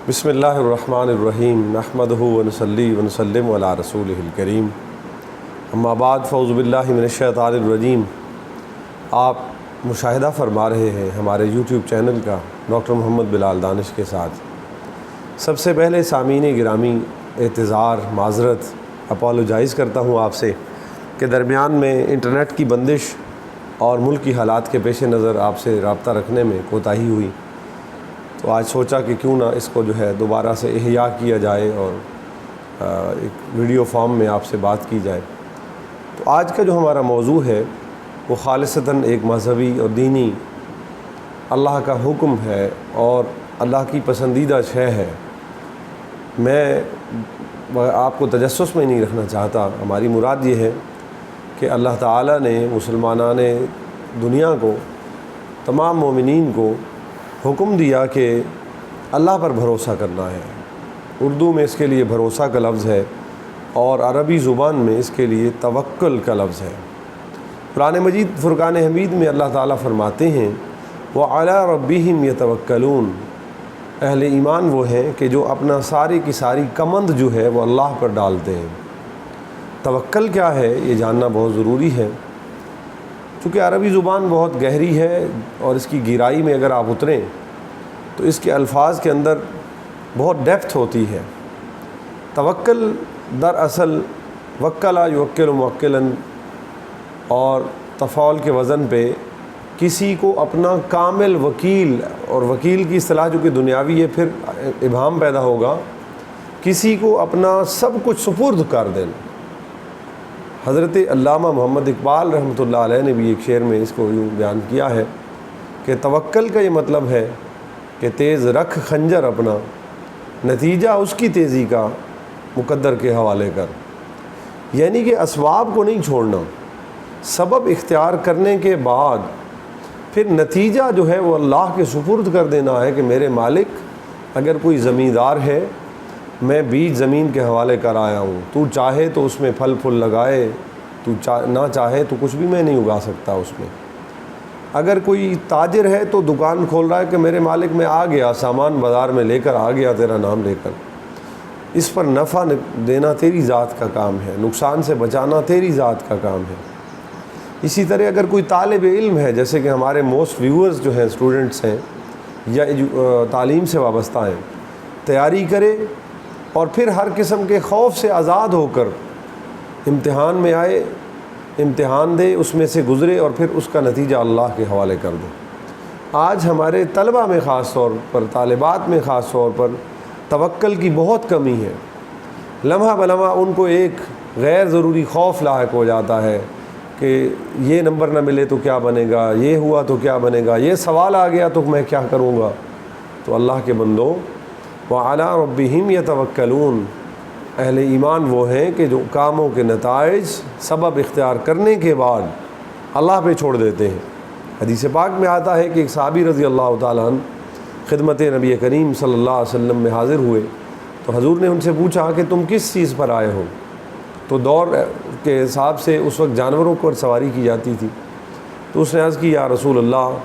بسم اللہ الرحمن الرحیم نحمدہ ونصلی ونسلم علی رسولہ الکریم اما بعد فاعوذ باللہ من الشیطان الرجیم۔ آپ مشاہدہ فرما رہے ہیں ہمارے یوٹیوب چینل کا ڈاکٹر محمد بلال دانش کے ساتھ۔ سب سے پہلے سامعین گرامی اعتذار معذرت اپالوجائز کرتا ہوں آپ سے کہ درمیان میں انٹرنیٹ کی بندش اور ملک کی حالات کے پیش نظر آپ سے رابطہ رکھنے میں کوتاہی ہوئی، تو آج سوچا کہ کیوں نہ اس کو دوبارہ سے احیاء کیا جائے اور ایک ویڈیو فارم میں آپ سے بات کی جائے۔ تو آج کا جو ہمارا موضوع ہے وہ خالصتاً ایک مذہبی اور دینی اللہ کا حکم ہے اور اللہ کی پسندیدہ شے ہے۔ میں آپ کو تجسس میں نہیں رکھنا چاہتا، ہماری مراد یہ ہے کہ اللہ تعالیٰ نے مسلمانان دنیا کو، تمام مومنین کو حکم دیا کہ اللہ پر بھروسہ کرنا ہے۔ اردو میں اس کے لیے بھروسہ کا لفظ ہے اور عربی زبان میں اس کے لیے توکل کا لفظ ہے۔ قرآن مجید فرقان حمید میں اللہ تعالیٰ فرماتے ہیں وَعَلَىٰ رَبِّهِمْ يَتَوَكَّلُونَ، اہل ایمان وہ ہیں کہ جو اپنا ساری کی ساری کمند جو ہے وہ اللہ پر ڈالتے ہیں۔ توکل کیا ہے یہ جاننا بہت ضروری ہے، چونکہ عربی زبان بہت گہری ہے اور اس کی گہرائی میں اگر آپ اتریں تو اس کے الفاظ کے اندر بہت ڈیپتھ ہوتی ہے۔ توکل دراصل وکلا یوکل موکلاً اور تفعول کے وزن پہ کسی کو اپنا کامل وکیل، اور وکیل کی اصطلاح جو کہ دنیاوی ہے پھر ابہام پیدا ہوگا، کسی کو اپنا سب کچھ سپرد کر دینا۔ حضرت علامہ محمد اقبال رحمۃ اللہ علیہ نے بھی ایک شعر میں اس کو یوں بیان کیا ہے کہ توکل کا یہ مطلب ہے کہ تیز رکھ خنجر اپنا، نتیجہ اس کی تیزی کا مقدر کے حوالے کر، یعنی کہ اسباب کو نہیں چھوڑنا، سبب اختیار کرنے کے بعد پھر نتیجہ جو ہے وہ اللہ کے سپرد کر دینا ہے کہ میرے مالک، اگر کوئی زمیندار ہے میں بیج زمین کے حوالے کر آیا ہوں، تو چاہے تو اس میں پھل پھل لگائے، تو نہ چاہے تو کچھ بھی میں نہیں اگا سکتا اس میں۔ اگر کوئی تاجر ہے تو دکان کھول رہا ہے کہ میرے مالک میں آ گیا، سامان بازار میں لے کر آ گیا تیرا نام لے کر، اس پر نفع دینا تیری ذات کا کام ہے، نقصان سے بچانا تیری ذات کا کام ہے۔ اسی طرح اگر کوئی طالب علم ہے، جیسے کہ ہمارے موسٹ ویورز جو ہیں اسٹوڈنٹس ہیں یا تعلیم سے وابستہ ہیں، تیاری کرے اور پھر ہر قسم کے خوف سے آزاد ہو کر امتحان میں آئے، امتحان دے، اس میں سے گزرے اور پھر اس کا نتیجہ اللہ کے حوالے کر دے۔ آج ہمارے طلبہ میں خاص طور پر، طالبات میں خاص طور پر توکل کی بہت کمی ہے۔ لمحہ بلمحہ ان کو ایک غیر ضروری خوف لاحق ہو جاتا ہے کہ یہ نمبر نہ ملے تو کیا بنے گا، یہ ہوا تو کیا بنے گا، یہ سوال آ گیا تو میں کیا کروں گا۔ تو اللہ کے بندو وَعَلَىٰ رَبِّهِمْ يَتَوَكَّلُونَ، اہل ایمان وہ ہیں کہ جو کاموں کے نتائج سبب اختیار کرنے کے بعد اللہ پہ چھوڑ دیتے ہیں۔ حدیث پاک میں آتا ہے کہ ایک صحابی رضی اللہ تعالیٰ عنہ خدمت نبی کریم صلی اللہ علیہ وسلم میں حاضر ہوئے تو حضور نے ان سے پوچھا کہ تم کس چیز پر آئے ہو؟ تو دور کے حساب سے اس وقت جانوروں پر سواری کی جاتی تھی، تو اس نے عرض کی یا رسول اللہ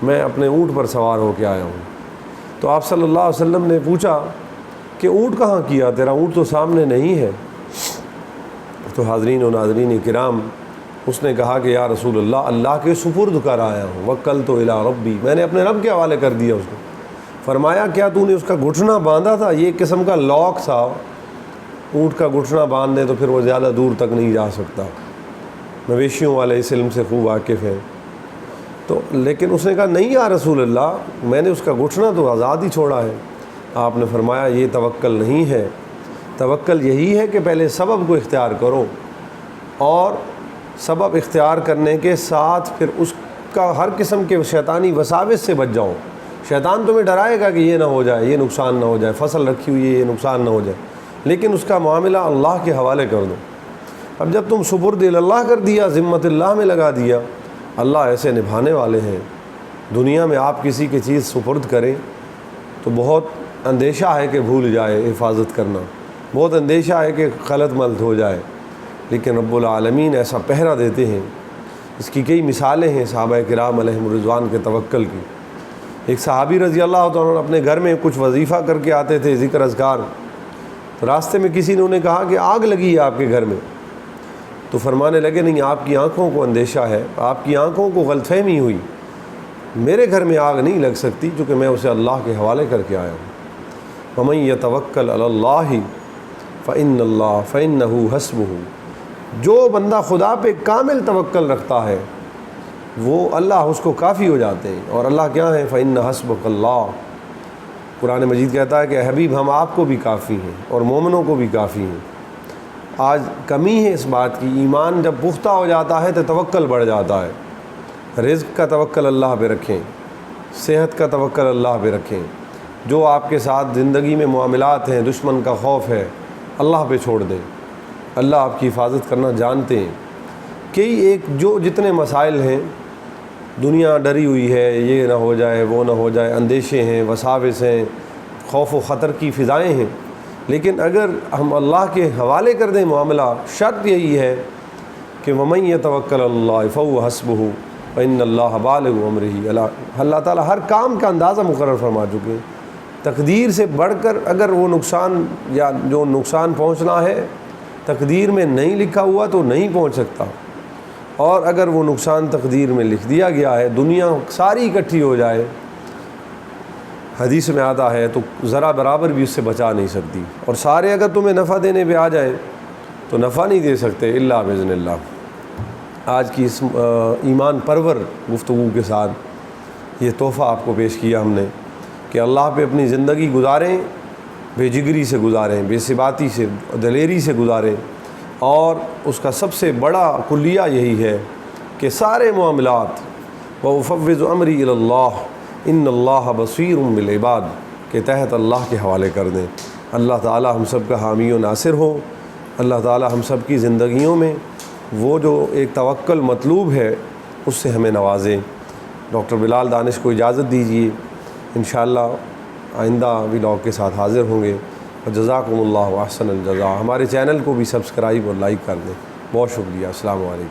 میں اپنے اونٹ پر سوار ہو کے آیا ہوں۔ تو آپ صلی اللہ علیہ وسلم نے پوچھا کہ اونٹ کہاں کیا، تیرا اونٹ تو سامنے نہیں ہے۔ تو حاضرین و ناظرین کرام، اس نے کہا کہ یا رسول اللہ اللہ کے سپرد کر آیا ہوں، وکلت الی ربی، میں نے اپنے رب کے حوالے کر دیا اس کو۔ فرمایا کیا تو نے اس کا گھٹنا باندھا تھا؟ یہ ایک قسم کا لاک تھا، اونٹ کا گھٹنا باندھ دے تو پھر وہ زیادہ دور تک نہیں جا سکتا۔ مویشیوں والے اس علم سے خوب واقف ہیں۔ تو لیکن اس نے کہا نہیں یا رسول اللہ، میں نے اس کا گھٹنا تو آزاد ہی چھوڑا ہے۔ آپ نے فرمایا یہ توکل نہیں ہے، توکل یہی ہے کہ پہلے سبب کو اختیار کرو اور سبب اختیار کرنے کے ساتھ پھر اس کا ہر قسم کے شیطانی وساوس سے بچ جاؤ۔ شیطان تمہیں ڈرائے گا کہ یہ نہ ہو جائے، یہ نقصان نہ ہو جائے، فصل رکھی ہوئی ہے یہ نقصان نہ ہو جائے، لیکن اس کا معاملہ اللہ کے حوالے کر دو۔ اب جب تم سپرد اللہ کر دیا، ذمت اللہ میں لگا دیا، اللہ ایسے نبھانے والے ہیں۔ دنیا میں آپ کسی کی چیز سپرد کریں تو بہت اندیشہ ہے کہ بھول جائے حفاظت کرنا، بہت اندیشہ ہے کہ غلط ملت ہو جائے، لیکن رب العالمین ایسا پہرا دیتے ہیں۔ اس کی کئی مثالیں ہیں صحابہ کرام علیہم الرضوان کے توکل کی۔ ایک صحابی رضی اللہ تعالیٰ عنہ اپنے گھر میں کچھ وظیفہ کر کے آتے تھے، ذکر اذکار، تو راستے میں کسی نے انہیں کہا کہ آگ لگی ہے آپ کے گھر میں، تو فرمانے لگے نہیں، آپ کی آنکھوں کو اندیشہ ہے، آپ کی آنکھوں کو غلط فہمی ہوئی، میرے گھر میں آگ نہیں لگ سکتی کیونکہ میں اسے اللہ کے حوالے کر کے آیا ہوں۔ وَمَن يَتَوَكَّلْ عَلَى اللَّهِ فَإِنَّ اللَّهَ فَإِنَّهُ حَسْبُهُ، جو بندہ خدا پہ کامل توکل رکھتا ہے وہ اللہ اس کو کافی ہو جاتے ہیں، اور اللہ کیا ہے؟ فَإِنَّ حَسْبُكَ اللَّهُ۔ قرآن مجید کہتا ہے کہ اے حبیب ہم آپ کو بھی کافی ہیں اور مومنوں کو بھی کافی ہیں۔ آج کمی ہے اس بات کی، ایمان جب پختہ ہو جاتا ہے تو توکل بڑھ جاتا ہے۔ رزق کا توکل اللہ پہ رکھیں، صحت کا توکل اللہ پہ رکھیں، جو آپ کے ساتھ زندگی میں معاملات ہیں، دشمن کا خوف ہے، اللہ پہ چھوڑ دیں، اللہ آپ کی حفاظت کرنا جانتے ہیں۔ کئی ایک جو جتنے مسائل ہیں، دنیا ڈری ہوئی ہے، یہ نہ ہو جائے وہ نہ ہو جائے، اندیشے ہیں، وساوس ہیں، خوف و خطر کی فضائیں ہیں، لیکن اگر ہم اللہ کے حوالے کر دیں معاملہ، شرط یہی ہے کہ وَمَن يَتَوَكَّلْ عَلَى اللَّهِ فَهُوَ حَسْبُهُ وَإِنَّ اللَّهَ بَالِغُ أَمْرِهِ۔ اللہ تعالیٰ ہر کام کا اندازہ مقرر فرما چکے ہیں۔ تقدیر سے بڑھ کر اگر وہ نقصان یا جو نقصان پہنچنا ہے تقدیر میں نہیں لکھا ہوا تو نہیں پہنچ سکتا، اور اگر وہ نقصان تقدیر میں لکھ دیا گیا ہے، دنیا ساری اکٹھی ہو جائے، حدیث میں آتا ہے، تو ذرا برابر بھی اس سے بچا نہیں سکتی، اور سارے اگر تمہیں نفع دینے پہ آ جائیں تو نفع نہیں دے سکتے الا باذن اللہ۔ آج کی اس ایمان پرور گفتگو کے ساتھ یہ تحفہ آپ کو پیش کیا ہم نے کہ اللہ پہ اپنی زندگی گزاریں، بے جگری سے گزاریں، بے ثباتی سے، دلیری سے گزاریں، اور اس کا سب سے بڑا کلیہ یہی ہے کہ سارے معاملات وَأُفَوِّضُ أَمْرِي إِلَى اللَّهِ إِنَّ اللَّهَ بَصِيرٌ بِالْعِبَادِ کے تحت اللہ کے حوالے کر دیں۔ اللہ تعالی ہم سب کا حامی و ناصر ہو۔ اللہ تعالی ہم سب کی زندگیوں میں وہ جو ایک توکل مطلوب ہے اس سے ہمیں نوازیں۔ ڈاکٹر بلال دانش کو اجازت دیجیے، انشاءاللہ آئندہ ولاگ کے ساتھ حاضر ہوں گے۔ جزاکم اللہ احسن الجزاء۔ ہمارے چینل کو بھی سبسکرائب اور لائک کر دیں۔ بہت شکریہ۔ السلام علیکم۔